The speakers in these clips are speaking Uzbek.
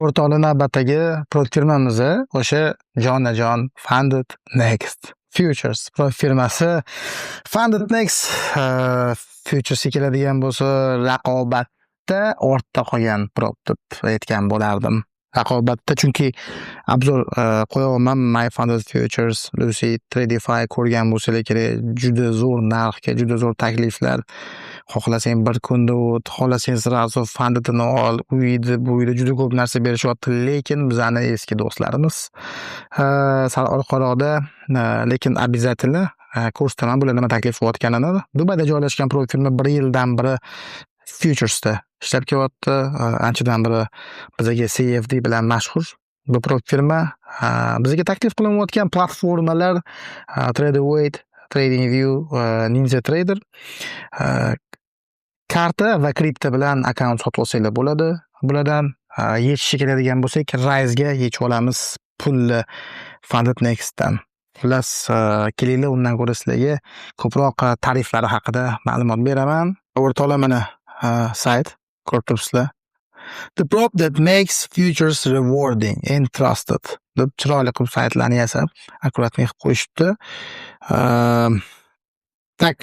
O'rtoqli navbatdagi firmamiz o'sha jonajon Funded Next Futures firmasi. Funded Next Futuresga keladigan bo'lsa, raqobatda ortda qolgan deb aytgan bo'lardim. Raqobatda, chunki obzor qo'yaman My Funded Futures, Lucy Tradify ko'rgan bo'lsalar kerak, juda zo'r narxga, juda zo'r takliflar. Xohlasang bir kunda o't, xohlasang sразу fundini ol, uyda bu uyda juda ko'p narsa berishyapti, lekin bizani eski do'stlarimiz sal orqaroqda, lekin обязательно ko'rsataman bular nima taklif qilayotganini. Dubayda joylashgan firma 1 yildan beri Futuresda ishlab kelyapti. Anchadan beri bizga CFD bilan mashhur bu firma. Bizga taklif qilinayotgan platformalar TradeAway, TradingView, NinjaTrader. Karta va kripto bilan akkaunt sotib olsanglar bo'ladi. Bulardan yechishga keladigan bo'lsak, Rise'ga yechib olamiz pulni Funded Next'dan. Xullas, kelinglar, undan ko'ra sizlarga ko'proq tariflari haqida ma'lumot beraman. O'rtoqlar, mana sayt ko'rib turibsizlar. The prop that makes futures rewarding and trusted deb chiroyli qilib saytlarni yasab, akkuratni qilib qo'yishibdi. Tak.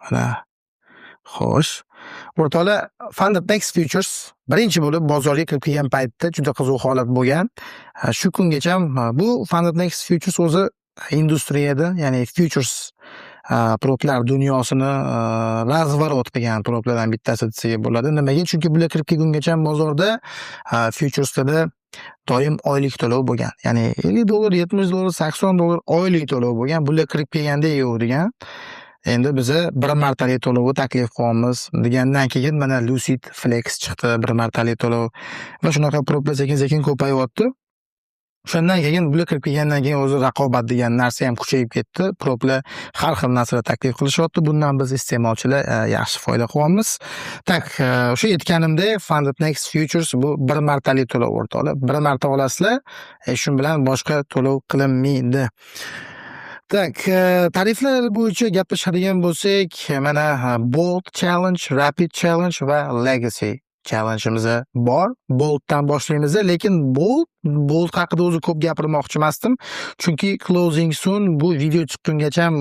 Mana xo'sh, o'rtoqlar, Funded Next Futures birinchi bo'lib bozorga kirib kelgan paytda juda qiziq holat bo'lgan. Shu kungacha bu Funded Next Futures o'zi industriyada, ya'ni futures proplar dunyosini razvorot qilgan proplardan bittasi desak bo'ladi. Nimaga? Chunki bular kirib kelgungacha bozorda futureslarda doim oylik to'lov bo'lgan. Ya'ni $50, $70, $80 oylik to'lov bo'lgan. Bular kirib kelganda yo'q degan. Endi biz bir martalik to'lovni taklif qilyapmiz degandan keyin mana Lucid Flex chiqdi, bir martalik to'lov va shunaqa proplar sekin-sekin ko'payyapti. Shundan keyin bular kirib kelgandan keyin o'zi raqobat degan narsa ham kuchayib ketdi. Proplar har xil narsalar taklif qilishyapti. Bundan biz iste'molchilar yaxshi foyda qilyapmiz. Tak, o'sha aytganimdek, Funded Next Futures bu bir martalik to'lov o'rtoqlar. Bir marta olasizlar, shu bilan boshqa to'lov qilinmaydi. Tak, tariflar bo'yicha gaplashadigan bo'lsak, mana Bold Challenge, Rapid Challenge va Legacy Challenge'imiz bor. Bolddan boshlaymiz, lekin Bold haqida o'zi ko'p gapirmoqchi emasdim. Chunki closing soon bu video chiqqungacha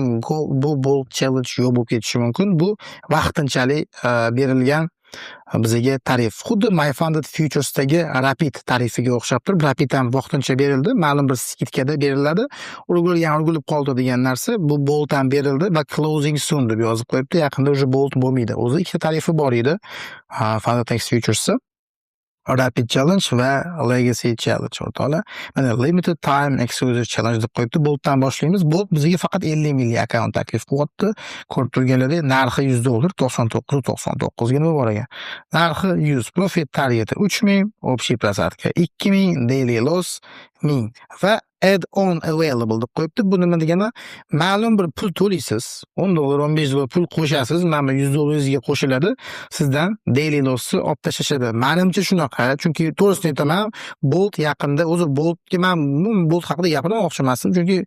bu Bold Challenge yo'q bo'lib ketishi mumkin. Bu vaqtinchalik berilgan bizga tarif. Xuddi My Funded Futures'dagi Rapid tarifiga o'xshab turib, Rapid ham vaqtincha berildi, ma'lum bir skidkada beriladi. Urg'ilib qoldi degan narsa bu Bold ham berildi va closing soon deb yozib qo'yibdi. Yaqinda o'sha Bold bo'lmaydi. O'zi ikkita tarifi bor edi. Funded Next Futures'da Rapid Challenge va Legacy Challenge o'rtoqlar. Mana Limited Time Exclusive Challenge deb qo'yibdi. Bolddan boshlaymiz. Bold bizga faqat 50 million akkaunt taklif qilyapti. Ko'rib turganlaringiz, narxi $100, 99.99 ga bor ekan. Narxi 100, profit targeti 3000, общий просадка 2000, daily loss 1000 va add-on available deb qo'yibdi. Bu nima degani? Ma'lum bir pul to'laysiz. $10, $15 pul qo'shasiz, mana $100 qo'shiladi. Sizdan daily loss'ni olib tashlashadi. Menimcha shunaqa. Chunki to'g'risini aytaman, Bold yaqinda, o'zi Boldga men Bold haqida gapirmoqchi emasdim. Chunki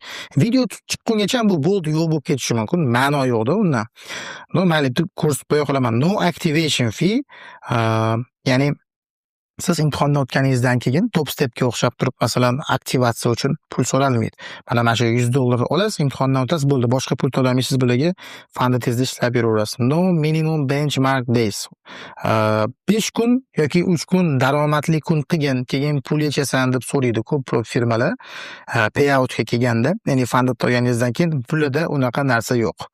video chiqqungacha bu Bold yo'q bo'lib ketishi mumkin. Ma'no yo'qda undan. Normallik ko'rsatib qo'ya qolaman. No activation fee, ya'ni siz imtihonni o'tganingizdan keyin top stepga o'xshab turib, masalan, aktivatsiya uchun pul so'ralmaydi. Mana shu $100 olasiz, imtihondan o'tasiz, bo'ldi. Boshqa pul to'lamaysiz, bularga Funded'da ishlab yuraverasiz. No minimum benchmark days. 5 kun yoki 3 kun daromadli kun qilgin, keyin pul yechasan deb so'raydi ko'p firmalar. Payoutga kelganda, ya'ni Funded olganingizdan keyin pulida unaqa narsa yo'q.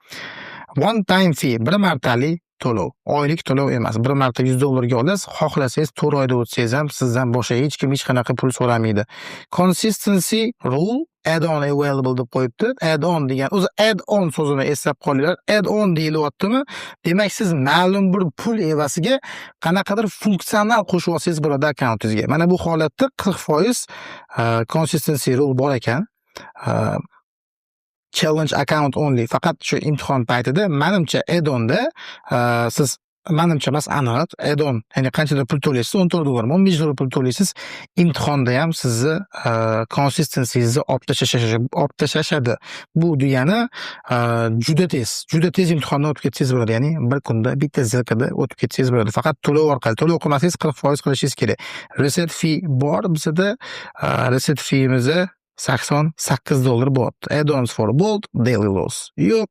One time fee, bir martalik to'lov, oylik to'lov emas. Bir marta $100 ga olasiz, xohlasangiz 4 oyda o'tsangiz ham sizdan boshqa hech kim hech qanaqa pul so'ramaydi. Consistency rule, add-on available deb qo'yibdi. Add-on degan, o'zi add-on so'zini eslab qolinglar. Add-on deyilyaptimi? Demak, siz ma'lum bir pul evasiga qanaqadir funksional qo'shib olsangiz bo'ladi akkauntingizga. Mana bu holatda 40% consistency rule bor ekan. Challenge account only, faqat shu imtihon paytida, menimcha add-onda siz manimcha emas, aniq add-on, ya'ni qanchadir pul to'laysiz, $14 mi, $15 pul to'laysiz, imtihonda ham sizni consistency'nizni olib tashlashadi. Bu degani juda tez imtihondan o'tib ketsangiz bo'ladi, ya'ni bir kunda bitta zilkada o'tib ketsangiz bo'ladi. Faqat to'lov orqali, to'lov qilmasangiz 40% qilishingiz kerak. Reset fee bor bizda, reset fee'imiz $88 bo'lyapti. Add-ons for Bolt, daily loss yo'q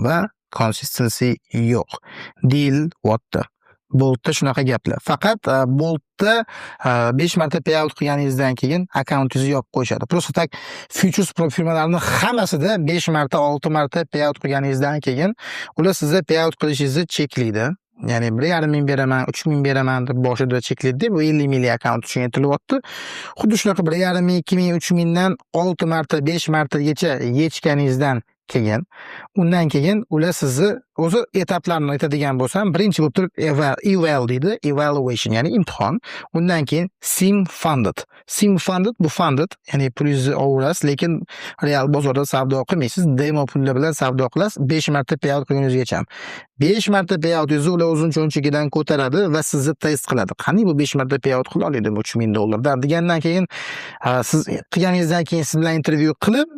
va consistency yo'q. Deal what'da. Boltda shunaqa gaplar. Faqat Boltda 5 marta payout qilganingizdan keyin akkauntingizni yopib qo'yishadi. Просто tak futures firmalarining hammasida 5 marta, 6 marta payout qilganingizdan keyin ular sizga payout qilishingizni cheklaydi. Ya'ni 1,5 ming beraman, 3 ming beraman deb boshida cheklaydi. Bu 50 minglik akkaunt uchun aytilyapti. Xuddi shunaqa 1,5 ming, 2 ming, 3 mingdan 6 marta, 5 martagacha yechganingizdan keyin, undan keyin ular sizni o'zi etaplarni aytadigan bo'lsam, birinchi bo'lib turib eval deydi, evaluation, ya'ni imtihon. Undan keyin sim funded. Sim funded bu funded, ya'ni pulingizni olasiz, lekin real bozorda savdo qilmaysiz, demo pullar bilan savdo qilasiz. 5 marta payout qilguningizgacha. 5 marta payoutingizni ular o'zini cho'nchigidan ko'taradi va sizni test qiladi. Qani bu 5 marta payout qila oladi $3,000 degandan keyin siz qilganingizdan keyin siz bilan intervyu qilib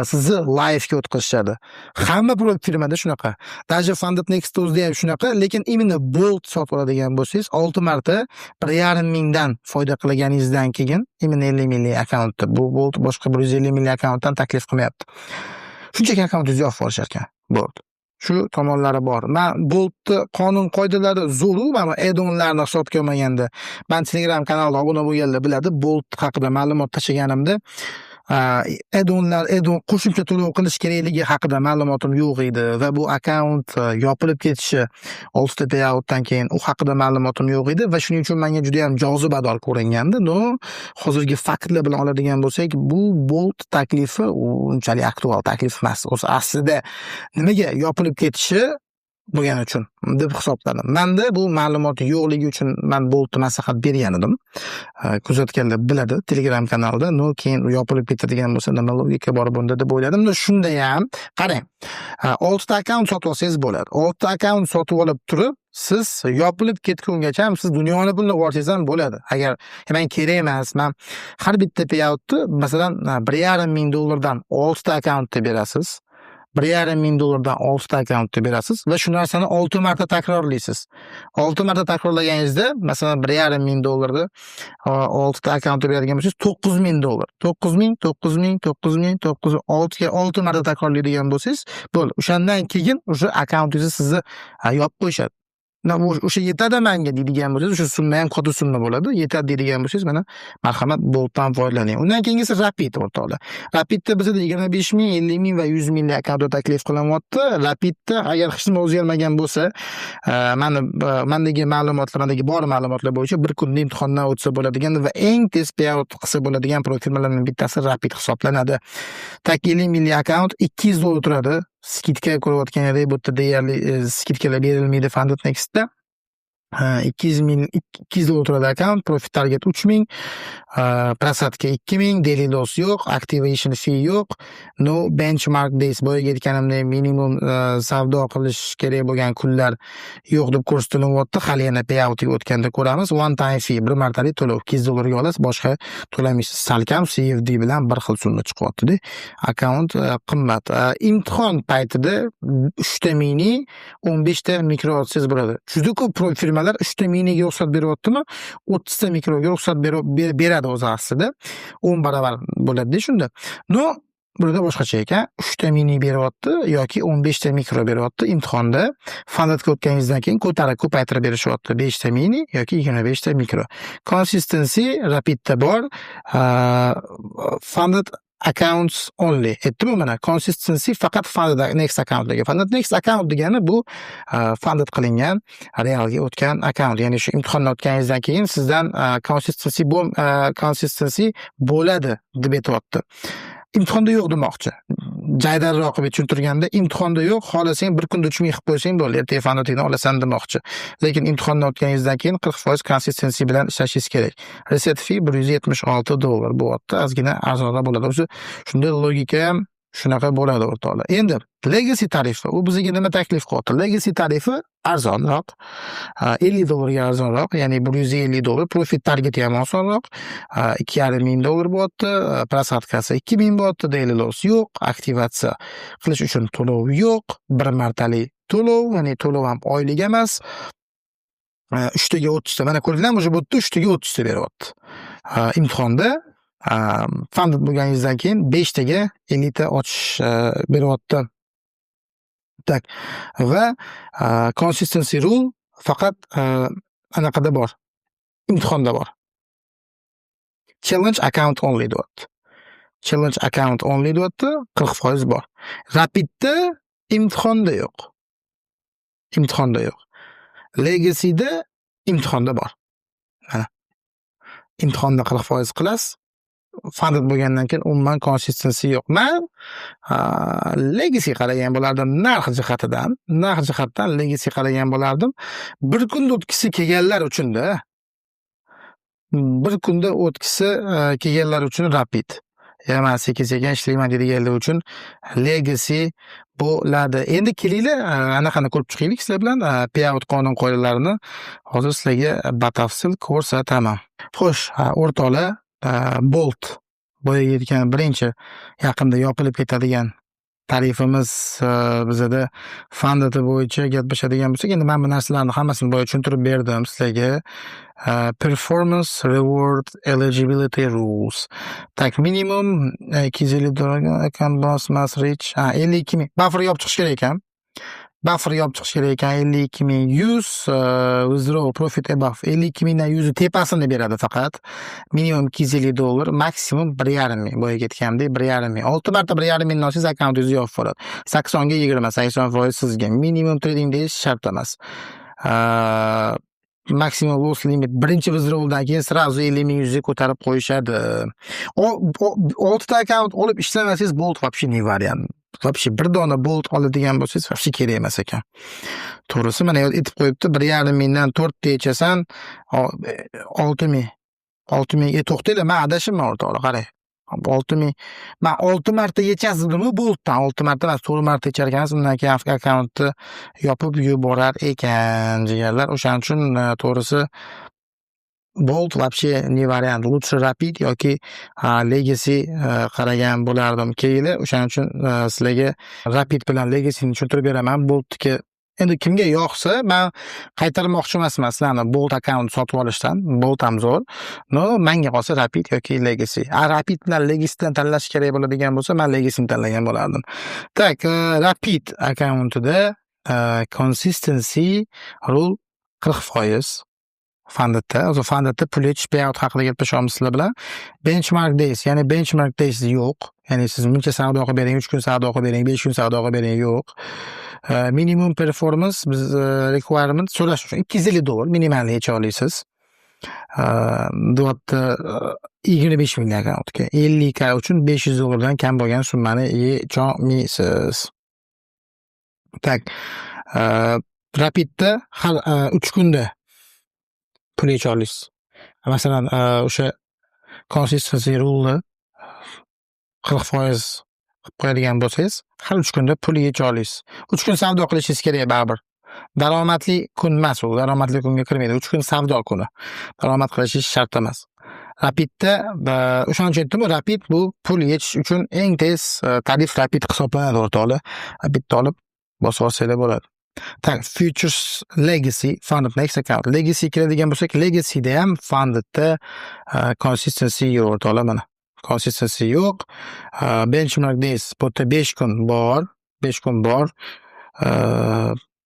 sizni live ga o'tkazishadi. Hamma firmada shunaqa. Даже Funded Next o'zida ham shunaqa, lekin imенно Bolt sotib oladigan bo'lsangiz 6 marta 1,5 mingdan foyda qilganingizdan keyin imенно 50 minglik akkauntda, bu Bolt boshqa 150 minglik akkauntdan taklif qilmayapti. Shunchaki akkauntingizni yopib olishar ekan. Bolt. Shu tomonlari bor. Men Boltni qonun qoidalari zo'ru, mana add-onlarni hisobga olmaganda. Men Telegram kanalga obuna bo'lganlar biladi, Bolt haqida ma'lumot tashlaganimda add-onlar, qo'shimcha to'lov qilish kerakligi haqida ma'lumotim yo'q edi va bu akkaunt yopilib ketishi 6 ta payoutdan keyin u haqida ma'lumotim yo'q edi va shuning uchun menga juda ham jozibador ko'ringandi. No, hozirgi faktlar bilan oladigan bo'lsak, bu Bolt taklifi unchalik aktual taklif emas. O'zi aslida nimaga yopilib ketishi bo'lgani uchun deb hisobladim. Menda bu ma'lumot yo'qligi uchun men Boltga maslahat bergan edim. Kuzatganlar biladi Telegram kanalida. No, keyin yopilib ketadigan bo'lsa nima logika bor bunda deb o'yladim. Shunda ham qarang. 6 ta akkaunt sotib olsangiz bo'ladi. 6 ta akkaunt sotib olib turib, siz yopilib ketgungacha siz dunyoni pulini olsangiz ham bo'ladi. Agar men kerak emas, men har bitta payoutni masalan $1,5 ming dan 6 ta akkauntga berasiz. $1,5 ming 6 ta akkauntga berasiz va shu narsani 6 marta takrorlaysiz. 6 marta takrorlaganingizda, masalan $1,5 ming 6 ta akkauntga beradigan bo'lsangiz $9,000. 6 marta takrorlaydigan bo'lsangiz, bo'ldi. O'shandan keyin o'sha akkauntingizni sizni yopib qo'yishadi. O'sha yetadi menga deydigan bo'lsangiz, o'sha summa ham katta summa bo'ladi. Yetadi deydigan bo'lsangiz, mana marhamat Boltdan foydalaning. Undan keyingisi Rapid o'rtoqlar. Rapidda bizda 25 ming, 50 ming va 100 minglik akkaunt taklif qilinyapti. Rapidda agar hech nima o'zgarmagan bo'lsa, mendagi bor ma'lumotlar bo'yicha bir kunda imtihondan o'tsa bo'ladigan va eng tez payout qilsa bo'ladigan firmalarning bittasi Rapid hisoblanadi. Tak 50 minglik akkaunt $200 turadi. Skidka ko'rayotganingdek bu yerda deyarli skidkalar berilmaydi Funded Nextda. $200 turadi akkaunt, profit target 3 ming, prosatka 2 ming, daily loss yo'q, activation fee yo'q, no benchmark days, boyaga aytganimdek minimum savdo qilish kerak bo'lgan kunlar yo'q deb ko'rsatilyapti. Hali yana payoutga o'tganda ko'ramiz. One time fee, bir martalik to'lov $200 ga olasiz, boshqa to'lamaysiz. Salkam CFD bilan bir xil summa chiqyapti-da. Akkaunt qimmat. Imtihon paytida 3 ta mini, 15 ta mikro olsangiz bo'ladi. Juda ko'p firmalar 3 ta miniga ruxsat beryaptimi? 30 ta mikroga ruxsat beradi o'zi aslida. 10 barobar bo'ladi shunda. No, burada boshqacha ekan. 3 ta mini beryapti yoki 15 ta mikro beryapti. Imtihonda Fundedga o'tganingizdan keyin ko'paytirib berishyapti. 5 ta mini yoki 25 ta mikro. Consistency Rapidda bor. Funded accounts only. Aytdim mana, consistency faqat Funded Next accountlarga. Funded Next account degani bu funded qilingan, realga o'tgan account. Ya'ni shu imtihondan o'tganingizdan keyin sizdan consistency bo'ladi deb aytyapti. Imtihonda yo'q demoqchi. Jaydarroq qilib tushuntirganda, imtihonda yo'q, xohlasang bir kunda 3 ming qilib qo'ysang bo'ldi, ertaga Fundedni olasan demoqchi. Lekin imtihondan o'tganingizdan keyin 40% consistency bilan ishlashingiz kerak. Reset fee $176 bo'lyapti. Ozgina arzonroq bo'ladi. O'zi shunda logika ham Shunaqa bo'ladi o'rtoqlar. Endi legacy tarifi u bizga nima taklif qilyapti? Legacy tarifi arzonroq. $50 ga arzonroq, ya'ni $150. Profit targeti ham osonroq. $2,500 bo'lyapti. Prosatkasi 2000 bo'lyapti. Daily loss yo'q. Aktivatsiya qilish uchun to'lov yo'q. Bir martalik to'lov, ya'ni to'lov ham oylik emas. 3 taga 30 ta. Mana ko'ringlar, o'sha bo'tda 3 taga 30 ta beryapti. Imtihonda funded bo'lganingizdan keyin 5 taga 50 ta ochish beryapti. Tak. Va consistency rule faqat anaqada bor. Imtihonda bor. Challenge account only deyapti. Challenge account only deyapti, 40% bor. Rapidda imtihonda yo'q. Imtihonda yo'q. Legacy'da imtihonda bor. Mana. Imtihonda 40% qilasiz. Funded bo'lgandan keyin umuman consistency yo'q. Men legacy qaragan bo'lardim narx jihatdan legacy qaragan bo'lardim. Bir kunda o'tkisi kelganlar uchun-da. Bir kunda o'tkisi kelganlar uchun rapid. Men sekin-sekin ishlayman deganlar uchun legacy bo'ladi. Endi kelinglar, anaqani ko'rib chiqaylik sizlar bilan. Payout qonun qoidalarini hozir sizlarga batafsil ko'rsataman. Xo'sh, o'rtoqlar, Bolt boyaga aytgan birinchi yaqinda yopilib ketadigan tarifimiz bizada funded bo'yicha gaplashadigan bo'lsak, endi men bu narsalarni hammasini boya tushuntirib berdim sizlarga. Performance reward eligibility rules. Tak, minimum $250 account balance must reach 52,000. Buffer yopib chiqish kerak ekan. Buffer yopib chiqish kerak ekan. 52,000 withdraw profit above 52,000 dan 100 tepasini beradi faqat. Minimum $250, maksimum 1,5 boya ketgandek 1,5. 6 marta 1,5 dan olsangiz akkauntingiz yopib qoladi. 80 ga 20, 80% sizga. Minimum trading days shart emas. Maximum loss limit birinchi withdrawdan keyin srazu 50,000 ga ko'tarib qo'yishadi. 6 ta akkaunt olib ishlamasangiz Bolt вообще не вариант. Вообще bir dona Bolt oladigan bo'lsangiz вообще kerak emas ekan. To'g'risi, mana aytib qo'yibdi, 1,5 dan 4 ta ichasan 6,000. 6,000 ga to'xtanglar, men adashimman o'rtoqlar, qarang. 6,000. Men 6 marta yechasizmi Boltdan? 6 marta emas, 4 marta ichar ekansiz, undan keyin akkauntni yopib yuborar ekan jigarlar. O'shaning uchun to'g'risi Bolt вообще не вариант. Лучше Rapid yoki Legacy qaragan bo'lardim. Kelinglar, o'shaning uchun sizlarga Rapid bilan Legacy'ni tushuntirib beraman. Boltga endi kimga yoqsa, men qaytarmoqchi emasman sizlarni Bolt akkaunt sotib olishdan. Bolt ham zo'r. No, menga qolsa Rapid yoki Legacy. Rapid bilan Legacy'dan tanlash kerak bo'ladigan bo'lsa, men Legacy'ni tanlagan bo'lardim. Tak, Rapid akkauntida consistency rule 40%. Fundedda pul yechish payout haqida gaplashamiz sizlar bilan. Benchmark days, ya'ni benchmark days yo'q. Ya'ni siz buncha savdo qilib bering, 3 kun savdo qilib bering, 5 kun savdo qilib bering yo'q. Minimum performance biz requirement so'rash uchun $250 minimalni yecha olasiz. Deyapti 25 ming akkauntga 50k uchun $500 dan kam bo'lgan summani yecha olmaysiz. Tak. Rapidda har 3 kunda pul yecha olasiz. Masalan, o'sha consistency rule 40% qilib qo'yadigan bo'lsangiz, har 3 kunda pul yecha olasiz. 3 kun savdo qilishingiz kerak baribir. Daromadli kun emas u, daromadli kunga kirmaydi. 3 kun savdo kuni. Daromad qilishingiz shart emas. Rapidda o'shaning uchun aytdim, Rapid bu pul yechish uchun eng tez tarif Rapid hisoblanadi o'rtoqlar. Rapidni olib bosib olsanglar bo'ladi. Tak, Futures Legacy Funded Next Account. Legacy keladigan bo'lsak, Legacy'da ham Fundedda consistency yo'q o'rtoqlar, mana. Consistency yo'q. Benchmark days bu yerda 5 kun bor. 5 kun bor.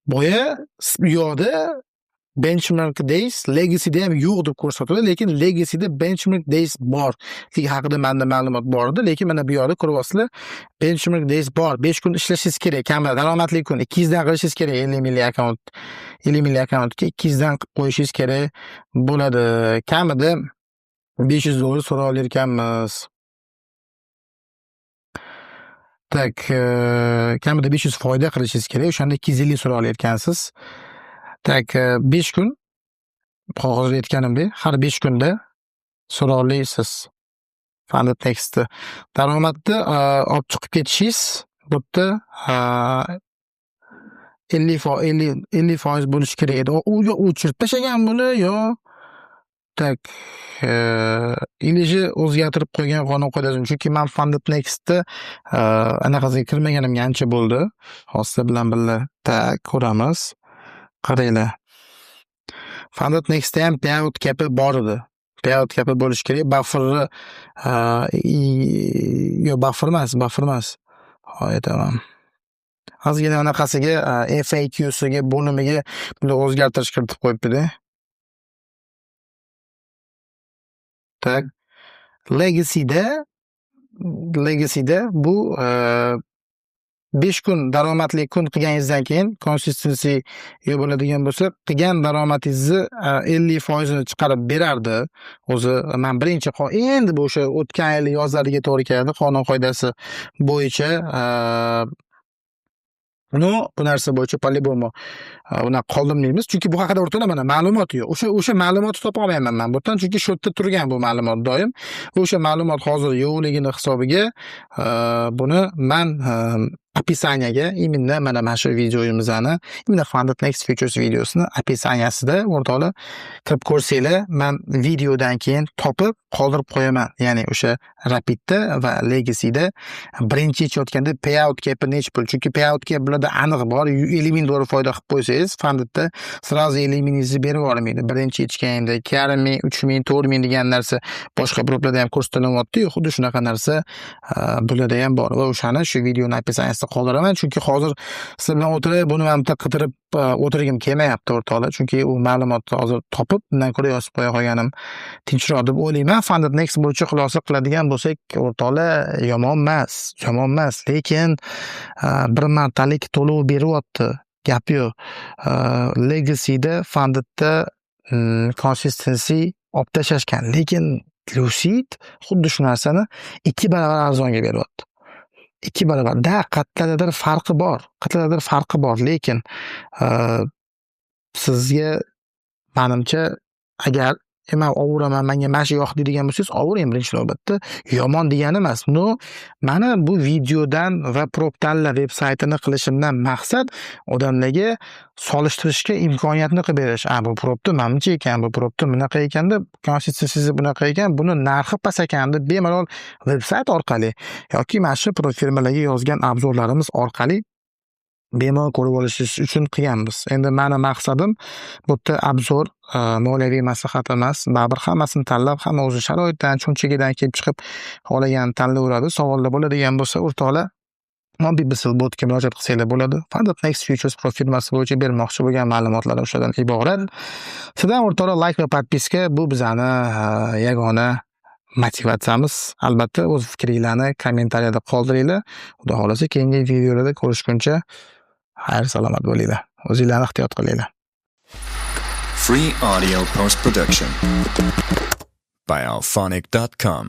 Boya bu yoqda benchmark days Legacy'da ham yo'q deb ko'rsatiladi, lekin Legacy'da benchmark days bor. Haqida menda ma'lumot bor edi, lekin mana bu yoqda ko'ryapsizlar, benchmark days bor. 5 kun ishlashingiz kerak, kamida daromadli kun 200 dan qilishingiz kerak. 50 milliy akkaunt, 50 milliy akkauntga 200 dan qilib qo'yishingiz kerak bo'ladi. Kamida $500 so'rab olar ekanmiz. Tak, kamida 500 foyda qilishingiz kerak. O'shanda 250 so'rab olar ekansiz. Tak, 5 kun hozir aytganimdek, har 5 kunda so'rab olasiz. Funded Next'ni daromadni olib chiqib ketishingiz bu yerda 50% bo'lishi kerak edi. U yo o'chirib tashlagan buni yo tak ilishi o'zgartirib qo'ygan qonun qoidasini. Chunki men Funded Next'ni anaqasiga kirmaganimga ancha bo'ldi. Hozir sizlar bilan birga tak ko'ramiz. Qaranglar. Funded Next'da ham payout cap'i bor edi. Payout cap'i bo'lishi kerak. Buffer'ni yo buffer emas. Aytaman. Ozgina anaqasiga FAQsiga bo'limiga buni o'zgartirish kiritib qo'yibdi-da. Tak. Legacy'da bu 5 kun daromadli kun qilganingizdan keyin consistency bo'ladigan bo'lsa, qilgan daromadingizni 50% chiqarib berardi. O'zi men birinchi endi bu o'sha o'tgan yil yozlariga to'g'ri keladi. Qonun qoidasi bo'yicha bu narsa bo'yicha polibomo uni qoldirmaymiz. Chunki bu haqida o'rtada mana ma'lumot yo'q. O'sha ma'lumotni topa olmayman men bu yerdan, chunki shu yerda turgan bu ma'lumot doim. O'sha ma'lumot hozir yo'qligini hisobiga buni men описаниyaga mana shu videomizni, Funded Next Futures videosini описаниясida o'rtoqlar kirib ko'rsanglar, men videodan keyin topib qoldirib qo'yaman. Ya'ni o'sha Rapidda va Legacy'da birinchi yechayotganda payout cap'i necha pul? Chunki payout cap bularda aniq bor. 50 ming dollar foyda qilib qo'ysangiz, Fundedda sразу 50 mingingizni berib yubormaydi. Birinchi yechganda 2,5 ming, 3 ming, 4 ming degan narsa boshqa proplarda ham ko'rsatilyapti. Xuddi shunaqa narsa bularda ham bor va o'shani shu videoning описаниyaсida qoldiraman. Chunki hozir siz bilan o'tirib, buni ham qidirib o'tirgim kelmayapti o'rtoqlar. Chunki u ma'lumotni hozir topib, undan ko'ra yozib qo'ya qolganim tinchroq deb o'ylayman. Funded Next bo'yicha xulosa qiladigan bo'lsak, o'rtoqlar yomon emas, lekin bir martalik to'lov beryapti. Gap yo'q. Legacy'da, Fundedda consistency olib tashlashgan, lekin Lucid xuddi shu narsani 2 barobar arzonga beryapti. 2 barobar. Qatlardir farqi bor, lekin sizga menimcha agar men ovuraman, menga mana shu yoqdi degan bo'lsangiz, ovurang birinchi navbatda. Yomon degani emas. Mana bu videodan va PropTanla veb-saytini qilishimdan maqsad odamlarga solishtirishga imkoniyatni qilib berish. Bu propni menimcha ekan, bu propni bunaqa ekanda, konsistensiya bunaqa ekan, buni narxi past ekan deb bemalol veb-sayt orqali yoki mana shu firmalarga yozgan obzorlarimiz orqali bemalol ko'rib olishingiz uchun qilganmiz. Endi meni maqsadim bu yerda obzor, moliyaviy maslahat emas. Baribir hammasini tanlab, hamma o'zi sharoitdan, cho'nchagidan kelib chiqib xohlaganini tanlayveradi. Savollar bo'ladigan bo'lsa, o'rtoqlar Mobi Bisil botga murojaat qilsanglar bo'ladi. Funded Next Futures Pro firmasi bo'yicha bermoqchi bo'lgan ma'lumotlar o'shadan iborat. Sizdan o'rtoqlar like va podpiska bu bizani yagona motivatsiyamiz. Albatta o'z fikringizni kommentariyada qoldiringlar. Xudo xolasa keyingi videolarda ko'rishguncha xayr salomat bo'linglar. O'zinglarni ehtiyot qilinglar. Free audio post production by alphonic.com